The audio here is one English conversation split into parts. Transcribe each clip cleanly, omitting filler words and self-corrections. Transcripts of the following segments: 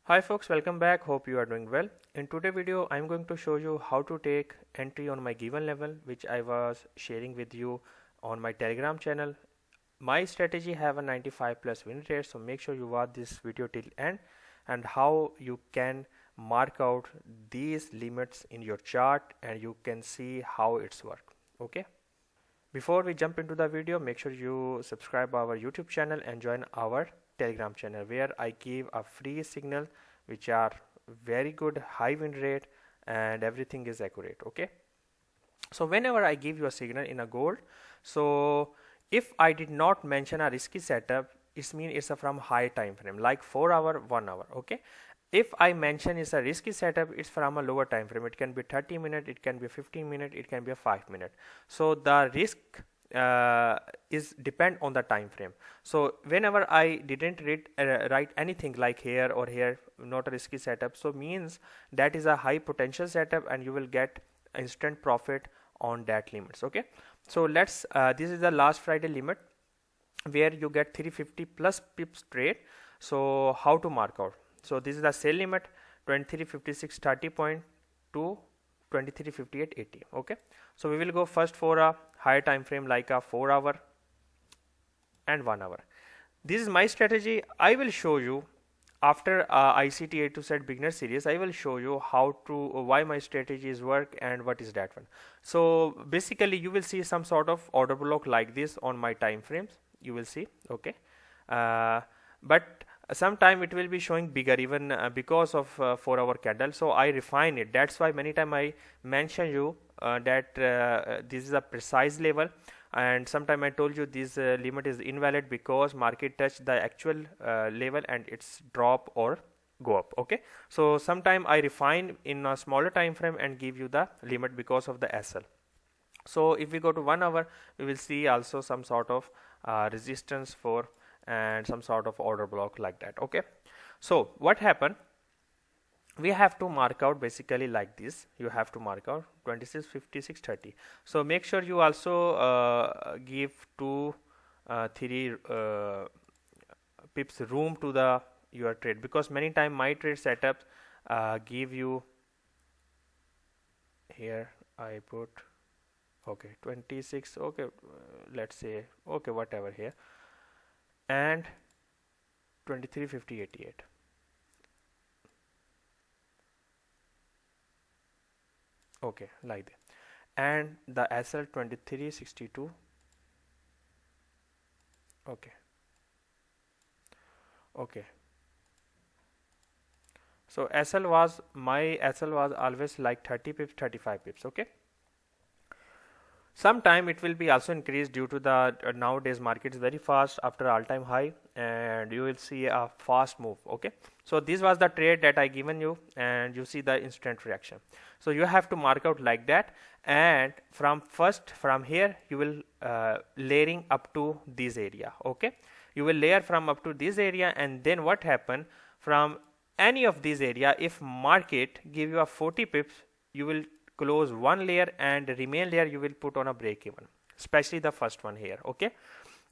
Hi folks, welcome back. Hope you are doing well. In today's video, I'm going to show you how to take entry on my given level, which I was sharing with you on my Telegram channel. My strategy have a 95 plus win rate, so make sure you watch this video till end and how you can mark out these limits in your chart and you can see how it's work. Okay. Before we jump into the video, make sure you subscribe our YouTube channel and join our Telegram channel where I give a free signal which are very good high win rate and everything is accurate. Okay, so whenever I give you a signal in a gold, so if I did not mention a risky setup, it means it's a from high time frame like 4 hour 1 hour. Okay, if I mention it's a risky setup, it's from a lower time frame. It can be 30 minutes, it can be 15 minutes, it can be a 5 minute. So the risk is depend on the time frame. So whenever I didn't write anything like here or here, not a risky setup, so means that is a high potential setup and you will get instant profit on that limits. Okay, so let's this is the last Friday limit where you get 350 plus pips trade. So how to mark out? So this is the sell limit 2356.30 to 2358.80. Okay, so we will go first for a higher time frame like a 4 hour and 1 hour. This is my strategy. I will show you after ICT A to Z beginner series. I will show you how to why my strategies work and what is that one. So basically you will see some sort of order block like this on my time frames. You will see. Okay, but sometime it will be showing bigger even because of 4 hour candle. So I refine it. That's why many time I mention you that this is a precise level, and sometime I told you this limit is invalid because market touched the actual level and it's drop or go up. Okay, so sometime I refine in a smaller time frame and give you the limit because of the SL. So if we go to 1 hour, we will see also some sort of resistance for and some sort of order block like that. Okay, so what happened, we have to mark out basically like this. You have to mark out 26, 56, 30. So make sure you also give 2 3 pips room to the your trade, because many time my trade setups give you here I put okay 26, okay, let's say okay whatever here, and 2350.88. Okay, like that, and the SL 2362. Okay, okay, so my SL was always like 30 pips, 35 pips. Okay, sometime it will be also increased due to the nowadays market is very fast after all-time high and you will see a fast move. Okay, so this was the trade that I given you and you see the instant reaction. So you have to mark out like that, and from here you will layering up to this area. Okay, you will layer from up to this area, and then what happen from any of these area, if market give you a 40 pips, you will close one layer and the remain layer you will put on a break even, especially the first one here. Okay,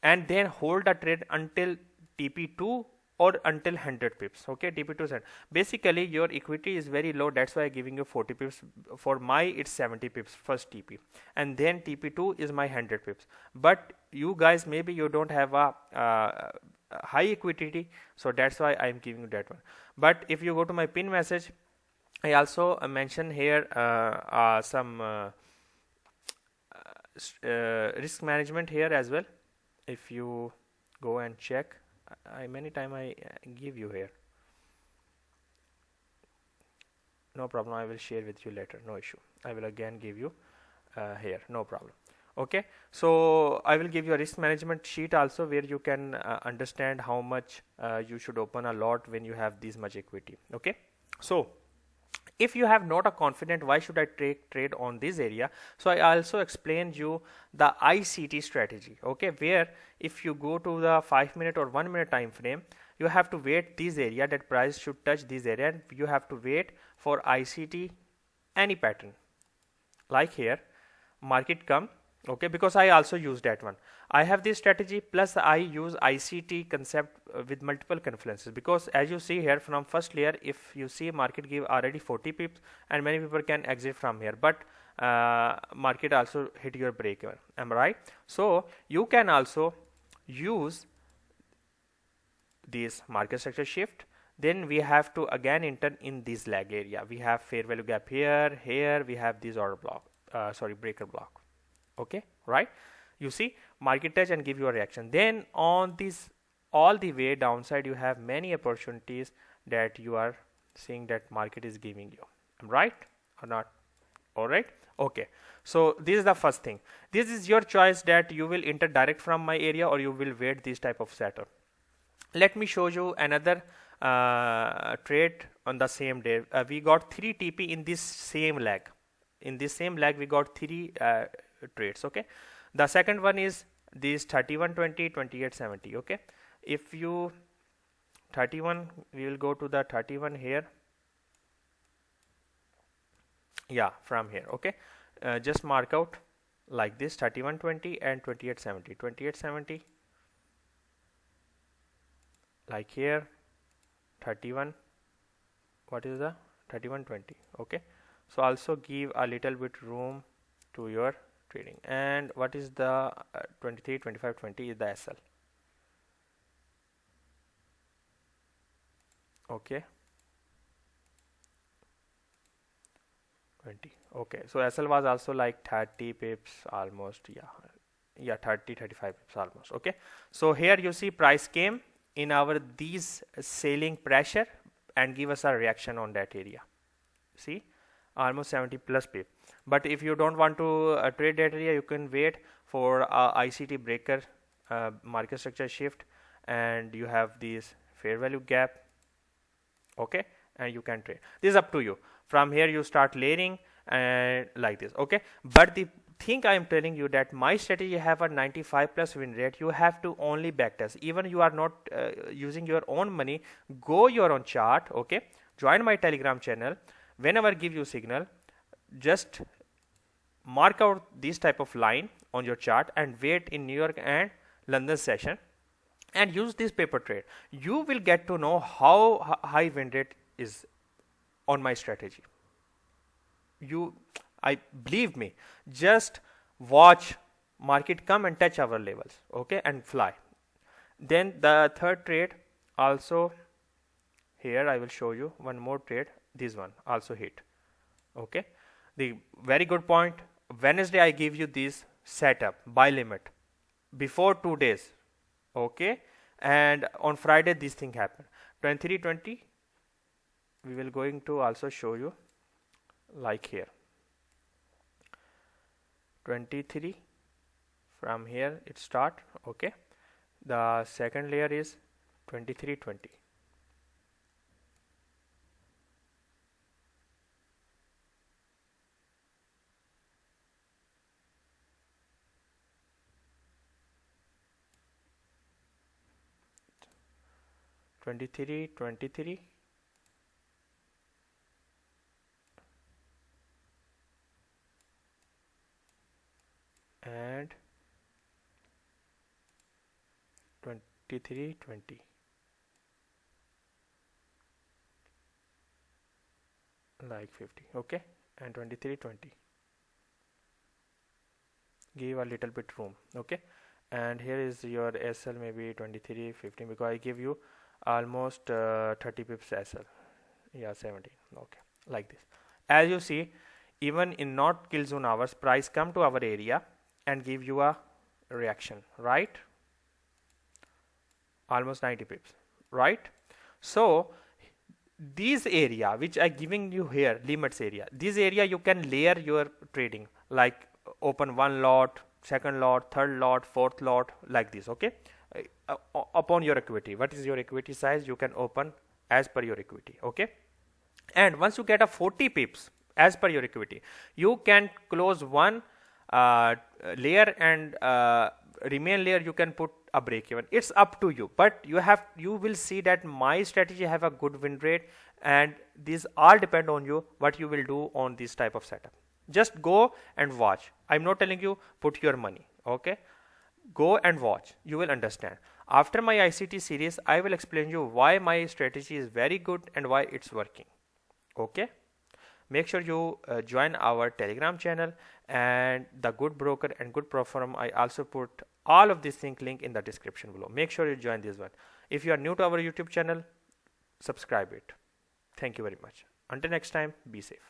and then hold the trade until TP2 or until 100 pips. Okay, TP2 cent. Basically your equity is very low, that's why I'm giving you 40 pips. For my it's 70 pips first TP, and then TP2 is my 100 pips. But you guys maybe you don't have a high equity, so that's why I'm giving you that one. But if you go to my pin message, I also mention here some risk management here as well. If you go and check, many time I give you here. No problem, I will share with you later, no issue. I will again give you here, no problem. Okay, so I will give you a risk management sheet also where you can understand how much you should open a lot when you have this much equity. Okay, so if you have not a confident, why should I trade on this area? So I also explained you the ICT strategy. Okay, where if you go to the 5 minute or 1 minute time frame, you have to wait this area, that price should touch this area, and you have to wait for ICT any pattern like here market come Okay, because I also use that one. I have this strategy plus I use ICT concept with multiple confluences, because as you see here from first layer, if you see market give already 40 pips and many people can exit from here, but market also hit your break even. Am I right? So you can also use this market structure shift. Then we have to again enter in this lag area. We have fair value gap here we have this order block, breaker block. Okay, right? You see market touch and give you a reaction. Then on this all the way downside, you have many opportunities that you are seeing that market is giving you. Am I right or not? All right. Okay, so this is the first thing. This is your choice that you will enter direct from my area or you will wait this type of setup. Let me show you another trade on the same day. We got 3 TP in this same leg. In this same leg we got 3 trades. Okay, the second one is this 3120 2870. Okay, if you 31, we will go to the 31 here. Yeah, from here. Okay, just mark out like this 3120 and 2870. 2870 like here, 31, what is the 3120. Okay, so also give a little bit room to your trading. And what is the 23 25 20 is the SL. Okay, 20. Okay, so SL was also like 30 pips almost. Yeah, 30 35 pips almost. Okay, so here you see price came in our these selling pressure and give us a reaction on that area. See, almost 70 plus pip. But if you don't want to trade that area, you can wait for ICT breaker, market structure shift, and you have this fair value gap. Okay, and you can trade. This is up to you. From here you start layering and like this. Okay, but the thing I am telling you that my strategy have a 95 plus win rate. You have to only backtest. Even you are not using your own money, go your own chart. Okay, join my Telegram channel. Whenever give you signal, just mark out this type of line on your chart and wait in New York and London session and use this paper trade. You will get to know how high win rate is on my strategy. I believe me, just watch market come and touch our levels. Okay, and fly. Then the third trade also here I will show you one more trade. This one also hit. Okay, the very good point. Wednesday I give you this setup buy limit before 2 days. Okay, and on Friday this thing happened. 2320 we will going to also show you like here. 23 from here it start. Okay, the second layer is 2320. And 2320 like 50. Okay, and 2320 give a little bit room. Okay, and here is your SL maybe 2315 because I give you almost 30 pips SL. Yeah, 17. Okay, like this. As you see, even in not kill zone hours, price come to our area and give you a reaction, right? Almost 90 pips, right? So this area which I giving you here, limits area, this area you can layer your trading, like open one lot, second lot, third lot, fourth lot, like this. Okay, upon your equity, what is your equity size, you can open as per your equity. Okay, and once you get a 40 pips as per your equity, you can close one layer and remain layer you can put a break even. It's up to you, but you will see that my strategy have a good win rate, and these all depend on you what you will do on this type of setup. Just go and watch. I'm not telling you put your money. Okay, go and watch, you will understand. After my ICT series, I will explain you why my strategy is very good and why it's working. Okay, make sure you join our Telegram channel and the Good Broker and Good Perform. I also put all of this link in the description below. Make sure you join this one. If you are new to our YouTube channel, subscribe it. Thank you very much. Until next time, be safe.